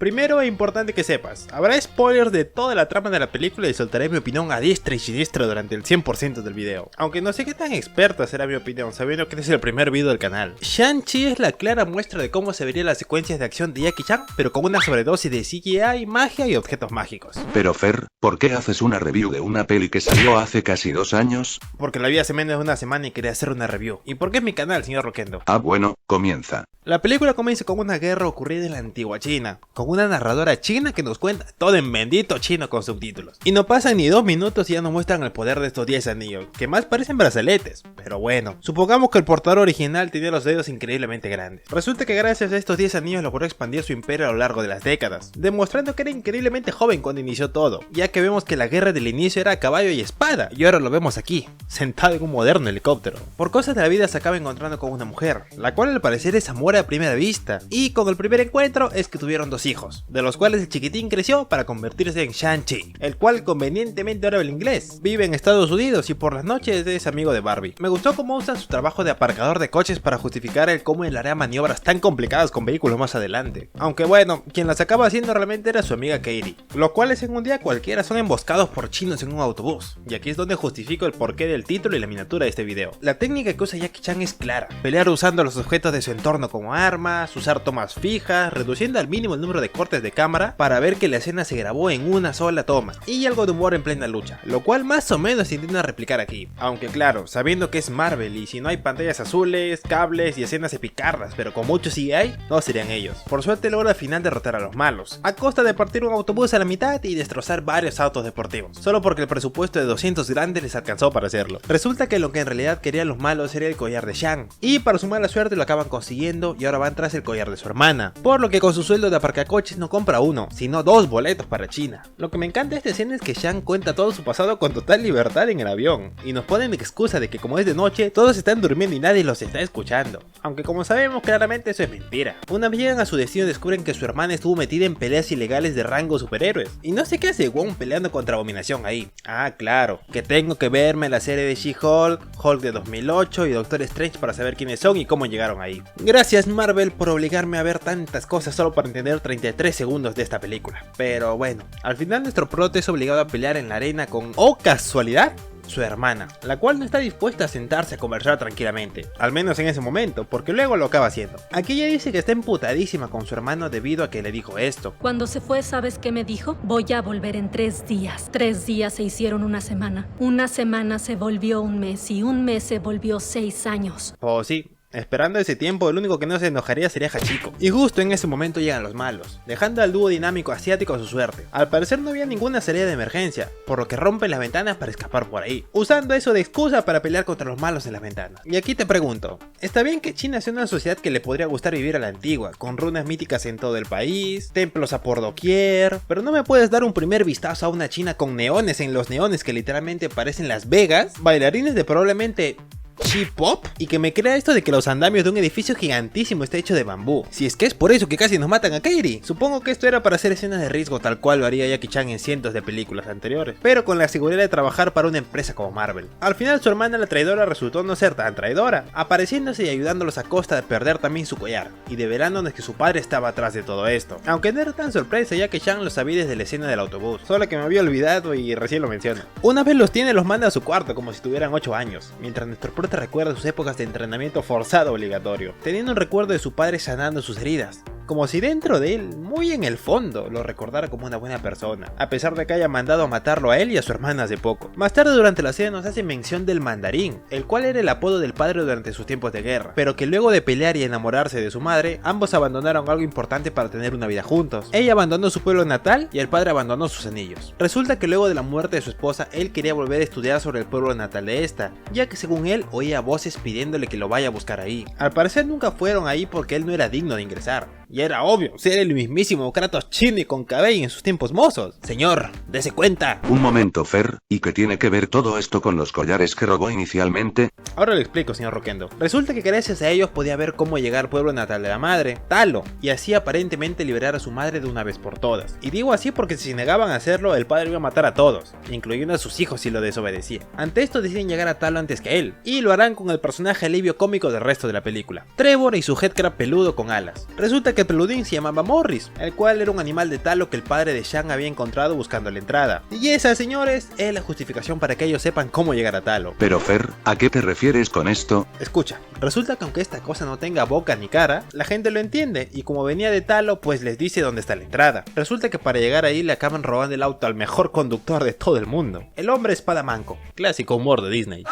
Primero es importante que sepas, habrá spoilers de toda la trama de la película y soltaré mi opinión a diestra y siniestra durante el 100% del video. Aunque no sé qué tan experta será mi opinión, sabiendo que este es el primer video del canal. Shang-Chi es la clara muestra de cómo se verían las secuencias de acción de Jackie Chan, pero con una sobredosis de CGI, magia y objetos mágicos. Pero Fer, ¿por qué haces una review de una peli que salió hace casi 2 años? Porque la vi hace menos de una semana y quería hacer una review. ¿Y por qué es mi canal, señor Roquendo? Ah bueno, comienza. La película comienza con una guerra ocurrida en la antigua China, con una narradora china que nos cuenta todo en bendito chino con subtítulos. Y no pasan ni 2 minutos y ya nos muestran el poder de estos 10 anillos, que más parecen brazaletes, pero bueno, supongamos que el portador original tenía los dedos increíblemente grandes. Resulta que gracias a estos 10 anillos logró expandir su imperio a lo largo de las décadas, demostrando que era increíblemente joven cuando inició todo, ya que vemos que la guerra del inicio era a caballo y espada, y ahora lo vemos aquí, sentado en un moderno helicóptero. Por cosas de la vida se acaba encontrando con una mujer, la cual al parecer es amor a primera vista, y con el primer encuentro es que tuvieron 2 hijos, de los cuales el chiquitín creció para convertirse en Shang-Chi, el cual convenientemente ahora habla inglés, vive en Estados Unidos y por las noches es amigo de Barbie. Me gustó cómo usan su trabajo de aparcador de coches para justificar el cómo él haría maniobras tan complicadas con vehículos más adelante, aunque bueno, quien las acaba haciendo realmente era su amiga Katie, los cuales en un día cualquiera son emboscados por chinos en un autobús, y aquí es donde justifico el porqué del título y la miniatura de este video. La técnica que usa Jackie Chan es clara, pelear usando los objetos de su entorno como armas, usar tomas fijas, reduciendo al mínimo el número de cortes de cámara para ver que la escena se grabó en una sola toma, y algo de humor en plena lucha, lo cual más o menos se intenta replicar aquí, aunque claro, sabiendo que es Marvel y si no hay pantallas azules, cables y escenas epicardas, pero con mucho CGI, no serían ellos. Por suerte logra al final derrotar a los malos, a costa de partir un autobús a la mitad y destrozar varios autos deportivos, solo porque el presupuesto de 200 grandes les alcanzó para hacerlo. Resulta que lo que en realidad querían los malos era el collar de Shang, y para su mala suerte lo acaban consiguiendo y ahora van tras el collar de su hermana, por lo que con su sueldo de aparcacoches no compra uno, sino 2 boletos para China. Lo que me encanta de esta escena es que Shang cuenta todo su pasado con total libertad en el avión, y nos ponen de excusa de que como es de noche, todos están durmiendo y nadie los está escuchando, aunque como sabemos claramente eso es mentira. Una vez llegan a su destino descubren que su hermana estuvo metida en peleas ilegales de rango superhéroes, y no sé qué hace Wong peleando contra Abominación ahí. Ah claro, que tengo que verme la serie de She-Hulk, Hulk de 2008 y Doctor Strange para saber quiénes son y cómo llegaron ahí. Gracias Marvel por obligarme a ver tantas cosas solo para entender 33 segundos de esta película. Pero bueno, al final nuestro prota es obligado a pelear en la arena con, ¡oh casualidad!, su hermana, la cual no está dispuesta a sentarse a conversar tranquilamente, al menos en ese momento, porque luego lo acaba haciendo. Aquí ella dice que está emputadísima con su hermano debido a que le dijo esto. Cuando se fue, ¿sabes qué me dijo? Voy a volver en 3 días. 3 días se hicieron una semana. Una semana se volvió un mes y un mes se volvió 6 años. Oh sí. Esperando ese tiempo, el único que no se enojaría sería Hachiko. Y justo en ese momento llegan los malos, dejando al dúo dinámico asiático a su suerte. Al parecer no había ninguna salida de emergencia, por lo que rompen las ventanas para escapar por ahí, usando eso de excusa para pelear contra los malos en las ventanas. Y aquí te pregunto, ¿está bien que China sea una sociedad que le podría gustar vivir a la antigua, con runas míticas en todo el país, templos a por doquier, pero no me puedes dar un primer vistazo a una China con neones en los neones que literalmente parecen Las Vegas, bailarines de probablemente J-pop, y que me crea esto de que los andamios de un edificio gigantísimo está hecho de bambú? Si es que es por eso que casi nos matan a Katie. Supongo que esto era para hacer escenas de riesgo tal cual lo haría Jackie Chan en cientos de películas anteriores, pero con la seguridad de trabajar para una empresa como Marvel. Al final su hermana la traidora resultó no ser tan traidora, apareciéndose y ayudándolos a costa de perder también su collar, y develándonos que su padre estaba atrás de todo esto. Aunque no era tan sorpresa ya que Shang lo sabía desde la escena del autobús, solo que me había olvidado y recién lo menciono. Una vez los tiene los manda a su cuarto como si tuvieran 8 años, mientras nuestro prota recuerda sus épocas de entrenamiento forzado obligatorio, teniendo un recuerdo de su padre sanando sus heridas, como si dentro de él, muy en el fondo, lo recordara como una buena persona, a pesar de que haya mandado a matarlo a él y a su hermana hace poco. Más tarde durante la serie nos hace mención del Mandarín, el cual era el apodo del padre durante sus tiempos de guerra, pero que luego de pelear y enamorarse de su madre, ambos abandonaron algo importante para tener una vida juntos. Ella abandonó su pueblo natal y el padre abandonó sus anillos. Resulta que luego de la muerte de su esposa, él quería volver a estudiar sobre el pueblo natal de esta, ya que según él oía voces pidiéndole que lo vaya a buscar ahí. Al parecer nunca fueron ahí porque él no era digno de ingresar. Y era obvio, ser el mismísimo Kratos chino y con cabello en sus tiempos mozos. Señor, dese cuenta. Un momento Fer, ¿y qué tiene que ver todo esto con los collares que robó inicialmente? Ahora le explico, señor Roquendo. Resulta que gracias a ellos podía ver cómo llegar al pueblo natal de la madre, Talo, y así aparentemente liberar a su madre de una vez por todas. Y digo así porque si se negaban a hacerlo, el padre iba a matar a todos, incluyendo a sus hijos si lo desobedecía. Ante esto deciden llegar a Talo antes que él, y lo harán con el personaje alivio cómico del resto de la película, Trevor y su headcrab peludo con alas. Resulta Resulta que el peludín se llamaba Morris, el cual era un animal de talo que el padre de Shang había encontrado buscando la entrada. Y esa, señores, es la justificación para que ellos sepan cómo llegar a Talo. Pero Fer, ¿a qué te refieres con esto? Escucha, resulta que aunque esta cosa no tenga boca ni cara, la gente lo entiende, y como venía de Talo, pues les dice dónde está la entrada. Resulta que para llegar ahí le acaban robando el auto al mejor conductor de todo el mundo, el hombre espada manco, clásico humor de Disney.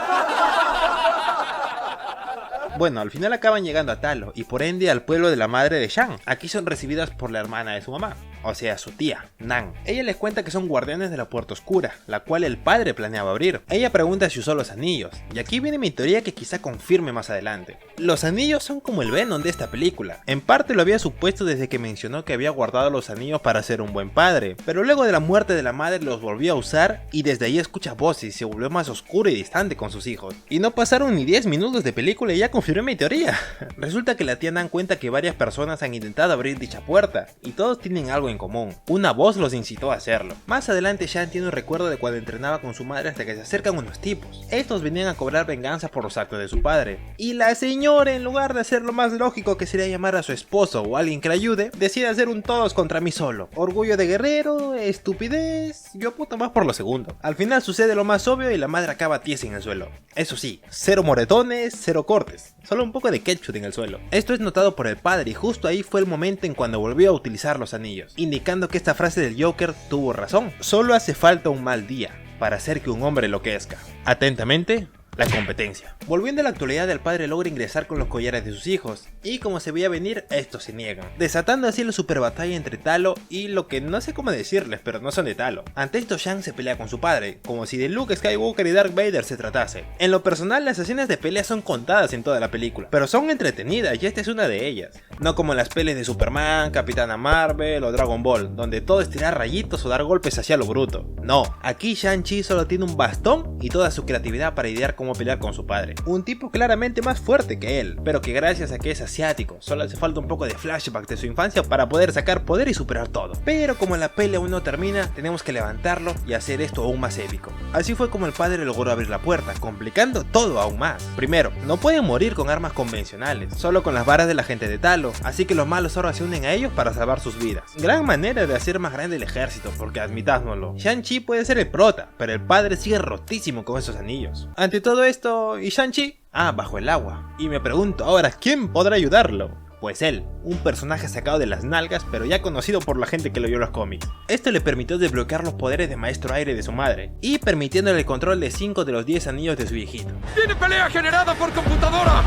Bueno, al final acaban llegando a Talo y por ende al pueblo de la madre de Shang. Aquí son recibidas por la hermana de su mamá, o sea su tía, Nan. Ella les cuenta que son guardianes de la puerta oscura, la cual el padre planeaba abrir. Ella pregunta si usó los anillos, y aquí viene mi teoría que quizá confirme más adelante. Los anillos son como el Venom de esta película. En parte lo había supuesto desde que mencionó que había guardado los anillos para ser un buen padre, pero luego de la muerte de la madre los volvió a usar y desde ahí escucha voces y se volvió más oscuro y distante con sus hijos. Y no pasaron ni 10 minutos de película y ya confirmé mi teoría. Resulta que la tía Dan cuenta que varias personas han intentado abrir dicha puerta y todos tienen algo en común. Una voz los incitó a hacerlo. Más adelante Shang tiene un recuerdo de cuando entrenaba con su madre hasta que se acercan unos tipos. Estos venían a cobrar venganza por los actos de su padre. Y la señora, en lugar de hacer lo más lógico que sería llamar a su esposo o alguien que la ayude, decide hacer un todos contra mí solo. Orgullo de guerrero, estupidez, yo apunto más por lo segundo. Al final sucede lo más obvio y la madre acaba tiesa en el suelo. Eso sí, cero moretones, cero cortes, solo un poco de ketchup en el suelo. Esto es notado por el padre y justo ahí fue el momento en cuando volvió a utilizar los anillos, indicando que esta frase del Joker tuvo razón. Solo hace falta un mal día para hacer que un hombre enloquezca. Atentamente, la competencia. Volviendo a la actualidad, el padre logra ingresar con los collares de sus hijos, y como se veía venir, estos se niegan, desatando así la super batalla entre Talo y lo que no sé cómo decirles, pero no son de Talo. Ante esto Shang se pelea con su padre, como si de Luke Skywalker y Darth Vader se tratase. En lo personal, las escenas de pelea son contadas en toda la película, pero son entretenidas y esta es una de ellas. No como en las peleas de Superman, Capitana Marvel o Dragon Ball, donde todo es tirar rayitos o dar golpes hacia lo bruto. No, aquí Shang-Chi solo tiene un bastón y toda su creatividad para idear cómo pelear con su padre. Un tipo claramente más fuerte que él, pero que gracias a que es asiático, solo hace falta un poco de flashback de su infancia para poder sacar poder y superar todo. Pero como la pelea aún no termina, tenemos que levantarlo y hacer esto aún más épico. Así fue como el padre logró abrir la puerta, complicando todo aún más. Primero, no pueden morir con armas convencionales, solo con las varas de la gente de Talo, así que los malos ahora se unen a ellos para salvar sus vidas. Gran manera de hacer más grande el ejército, porque admitámoslo, Shang-Chi puede ser el prota, pero el padre sigue rotísimo con esos anillos. Ante todo esto, ¿y Shang-Chi? Bajo el agua. Y me pregunto ahora, ¿quién podrá ayudarlo? Pues él, un personaje sacado de las nalgas, pero ya conocido por la gente que leyó los cómics. Esto le permitió desbloquear los poderes de maestro aire de su madre, y permitiéndole el control de 5 de los 10 anillos de su viejito. ¡Tiene pelea generada por computadora!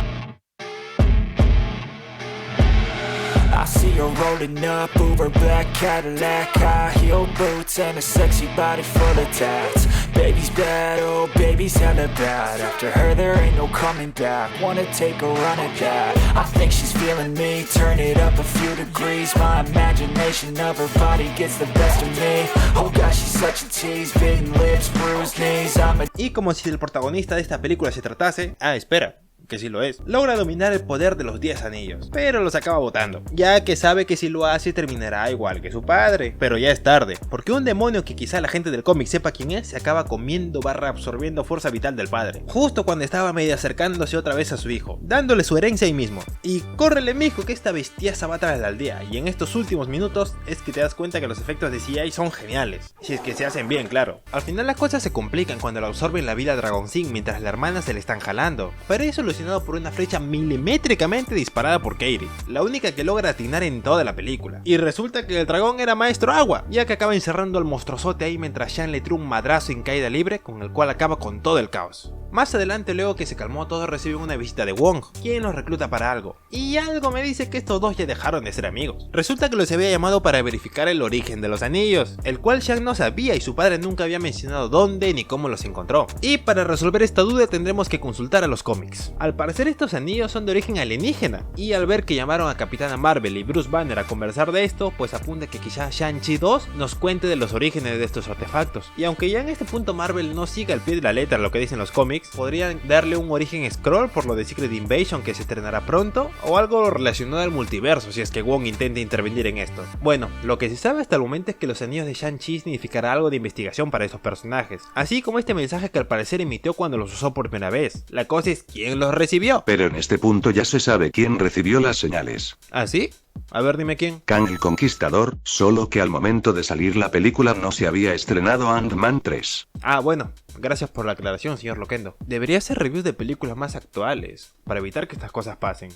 I see her rolling up, Uber black Cadillac, high heel boots and a sexy body full of tats. Baby's bad, oh baby's hella bad. After her there ain't no coming back. Wanna take a run at that? I think she's feeling me. Turn it up a few degrees. My imagination of her body gets the best of me. Oh gosh, she's such a tease. Bitten lips, bruised knees. Y como si el protagonista de esta película se tratase, espera, que sí lo es, logra dominar el poder de los 10 anillos, pero los acaba botando, ya que sabe que si lo hace terminará igual que su padre, pero ya es tarde, porque un demonio que quizá la gente del cómic sepa quién es, se acaba comiendo / absorbiendo fuerza vital del padre, justo cuando estaba medio acercándose otra vez a su hijo, dándole su herencia ahí mismo, y córrele mijo que esta bestiaza va tras la aldea, y en estos últimos minutos es que te das cuenta que los efectos de CGI son geniales, si es que se hacen bien, claro. Al final las cosas se complican cuando lo absorben la vida a Dragon Zing mientras la hermana se le están jalando, pero eso por una flecha milimétricamente disparada por Katie, la única que logra atinar en toda la película. Y resulta que el dragón era maestro agua, ya que acaba encerrando al monstruosote ahí mientras Shang le tira un madrazo en caída libre con el cual acaba con todo el caos. Más adelante, luego que se calmó todo, reciben una visita de Wong, quien los recluta para algo, y algo me dice que estos dos ya dejaron de ser amigos. Resulta que los había llamado para verificar el origen de los anillos, el cual Shang no sabía y su padre nunca había mencionado dónde ni cómo los encontró. Y para resolver esta duda tendremos que consultar a los cómics. Al parecer estos anillos son de origen alienígena, y al ver que llamaron a Capitana Marvel y Bruce Banner a conversar de esto, pues apunta que quizá Shang-Chi 2 nos cuente de los orígenes de estos artefactos. Y aunque ya en este punto Marvel no siga al pie de la letra lo que dicen los cómics, podrían darle un origen Skrull por lo de Secret Invasion que se estrenará pronto, o algo relacionado al multiverso si es que Wong intenta intervenir en esto. Bueno, lo que se sabe hasta el momento es que los anillos de Shang-Chi significará algo de investigación para esos personajes, así como este mensaje que al parecer emitió cuando los usó por primera vez. La cosa es quién los recibió. Pero en este punto ya se sabe quién recibió las señales. ¿Ah, sí? A ver, dime quién. Kang el Conquistador, solo que al momento de salir la película no se había estrenado Ant-Man 3. Ah, bueno, gracias por la aclaración, señor Loquendo. Debería hacer reviews de películas más actuales, para evitar que estas cosas pasen.